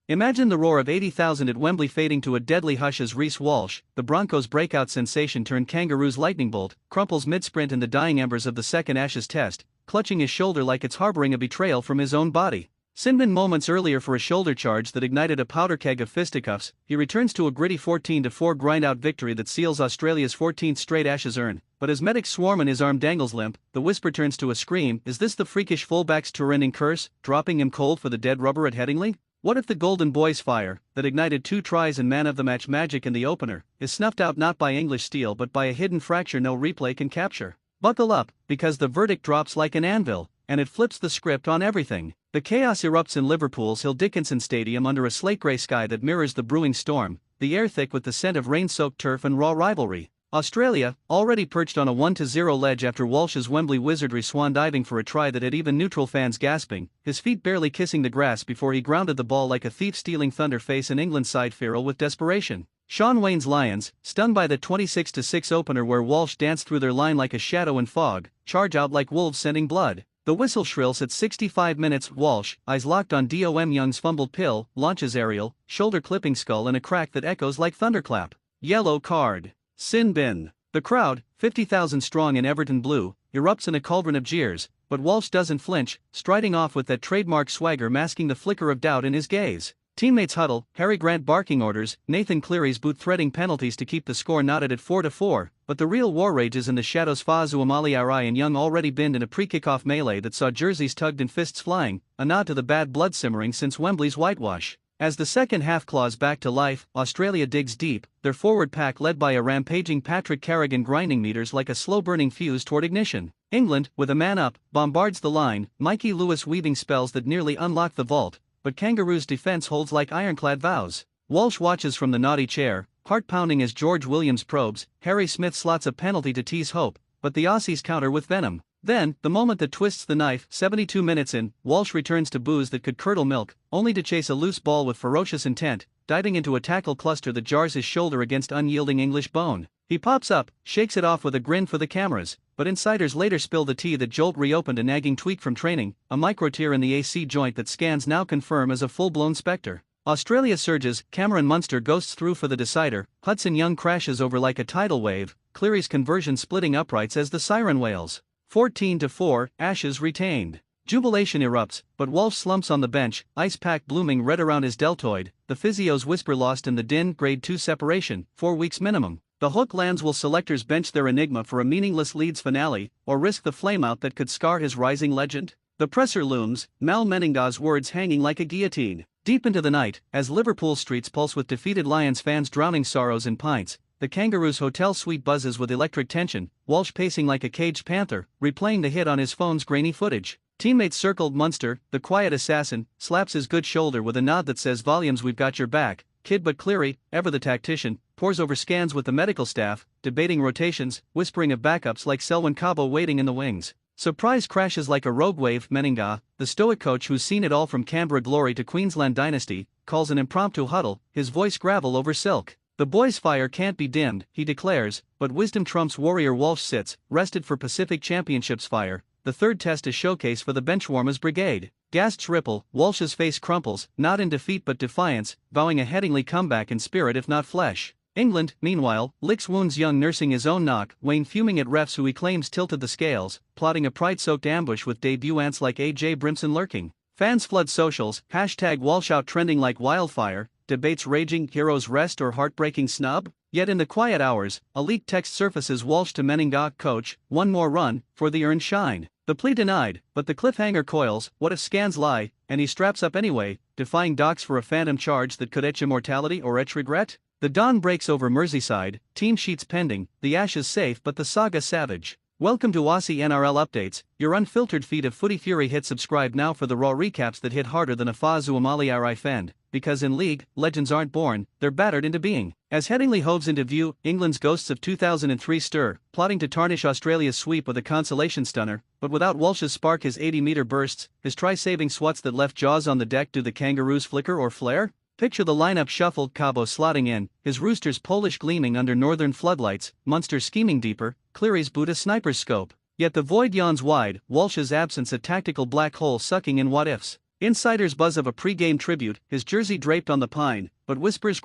Imagine the roar of 80,000 at Wembley fading to a deadly hush as Reece Walsh, the Broncos' breakout sensation turned Kangaroos' lightning bolt, crumples mid-sprint in the dying embers of the second Ashes test, clutching his shoulder like it's harboring a betrayal from his own body. Sinbin moments earlier for a shoulder charge that ignited a powder keg of fisticuffs, he returns to a gritty 14-4 grind-out victory that seals Australia's 14th straight Ashes urn, but as medics swarm and his arm dangles limp, the whisper turns to a scream. Is this the freakish fullback's tour-ending curse, dropping him cold for the dead rubber at Headingley? What if the Golden Boys' fire, that ignited 2 tries and man-of-the-match magic in the opener, is snuffed out not by English steel but by a hidden fracture no replay can capture? Buckle up, because the verdict drops like an anvil, and it flips the script on everything. The chaos erupts in Liverpool's Hill Dickinson Stadium under a slate-grey sky that mirrors the brewing storm, the air thick with the scent of rain-soaked turf and raw rivalry. Australia, already perched on a 1-0 ledge after Walsh's Wembley wizardry swan diving for a try that had even neutral fans gasping, his feet barely kissing the grass before he grounded the ball like a thief stealing thunder face in England's side feral with desperation. Sean Wayne's Lions, stung by the 26-6 opener where Walsh danced through their line like a shadow in fog, charge out like wolves scenting blood. The whistle shrills at 65 minutes. Walsh, eyes locked on Dom Young's fumbled pill, launches aerial, shoulder-clipping skull in a crack that echoes like thunderclap. Yellow card. Sin bin. The crowd, 50,000 strong in Everton blue, erupts in a cauldron of jeers, but Walsh doesn't flinch, striding off with that trademark swagger masking the flicker of doubt in his gaze. Teammates huddle, Harry Grant barking orders, Nathan Cleary's boot threading penalties to keep the score knotted at 4-4, but the real war rages in the shadows. Fazu Amali and Young already binned in a pre-kickoff melee that saw jerseys tugged and fists flying, a nod to the bad blood simmering since Wembley's whitewash. As the second half claws back to life, Australia digs deep, their forward pack led by a rampaging Patrick Carrigan grinding meters like a slow-burning fuse toward ignition. England, with a man up, bombards the line, Mikey Lewis weaving spells that nearly unlock the vault, but Kangaroos' defense holds like ironclad vows. Walsh watches from the naughty chair, heart pounding as George Williams probes. Harry Smith slots a penalty to tease hope, but the Aussies counter with venom. Then, the moment that twists the knife, 72 minutes in, Walsh returns to booze that could curdle milk, only to chase a loose ball with ferocious intent, diving into a tackle cluster that jars his shoulder against unyielding English bone. He pops up, shakes it off with a grin for the cameras, but insiders later spill the tea that Jolt reopened a nagging tweak from training, a micro-tear in the AC joint that scans now confirm as a full-blown spectre. Australia surges, Cameron Munster ghosts through for the decider, Hudson Young crashes over like a tidal wave, Cleary's conversion splitting uprights as the siren wails. 14-4, Ashes retained. Jubilation erupts, but Walsh slumps on the bench, ice pack blooming red around his deltoid, the physio's whisper lost in the din. Grade 2 separation, 4 weeks minimum. The hook lands. Will selectors bench their enigma for a meaningless Leeds finale, or risk the flameout that could scar his rising legend? The presser looms, Mal Meninga's words hanging like a guillotine. Deep into the night, as Liverpool streets pulse with defeated Lions fans drowning sorrows in pints, the Kangaroos hotel suite buzzes with electric tension, Walsh pacing like a caged panther, replaying the hit on his phone's grainy footage. Teammates circled. Munster, the quiet assassin, slaps his good shoulder with a nod that says volumes. We've got your back, kid. But Cleary, ever the tactician, pores over scans with the medical staff, debating rotations, whispering of backups like Selwyn Cabo waiting in the wings. Surprise crashes like a rogue wave. Meninga, the stoic coach who's seen it all from Canberra glory to Queensland dynasty, calls an impromptu huddle, his voice gravel over silk. The boys' fire can't be dimmed, he declares, but wisdom trumps warrior. Walsh sits, rested for Pacific Championships fire. The third test is showcase for the Benchwarmers Brigade. Gasps ripple, Walsh's face crumples, not in defeat but defiance, vowing a Headingley comeback in spirit if not flesh. England, meanwhile, licks wounds. Young nursing his own knock, Wayne fuming at refs who he claims tilted the scales, plotting a pride-soaked ambush with debut ants like AJ Brimson lurking. Fans flood socials, hashtag Walshout trending like wildfire, debates raging, heroes rest or heartbreaking snub? Yet in the quiet hours, a leaked text surfaces. Walsh to Meninga, coach, one more run, for the earned shine. The plea denied, but the cliffhanger coils. What if scans lie, and he straps up anyway, defying docs for a phantom charge that could etch immortality or etch regret? The dawn breaks over Merseyside, team sheets pending, the Ashes safe but the saga savage. Welcome to Aussie NRL Updates, your unfiltered feed of footy fury. Hit subscribe now for the raw recaps that hit harder than a Fazu Amali fend, because in league, legends aren't born, they're battered into being. As Headingley hoves into view, England's ghosts of 2003 stir, plotting to tarnish Australia's sweep with a consolation stunner, but without Walsh's spark, his 80-meter bursts, his try-saving swats that left jaws on the deck. Do the Kangaroos flicker or flare? Picture the lineup shuffled, Cabo slotting in, his roosters Polish gleaming under northern floodlights, Munster scheming deeper, Cleary's boot a sniper's scope. Yet the void yawns wide, Walsh's absence a tactical black hole sucking in what-ifs. Insiders buzz of a pre-game tribute, his jersey draped on the pine, but whispers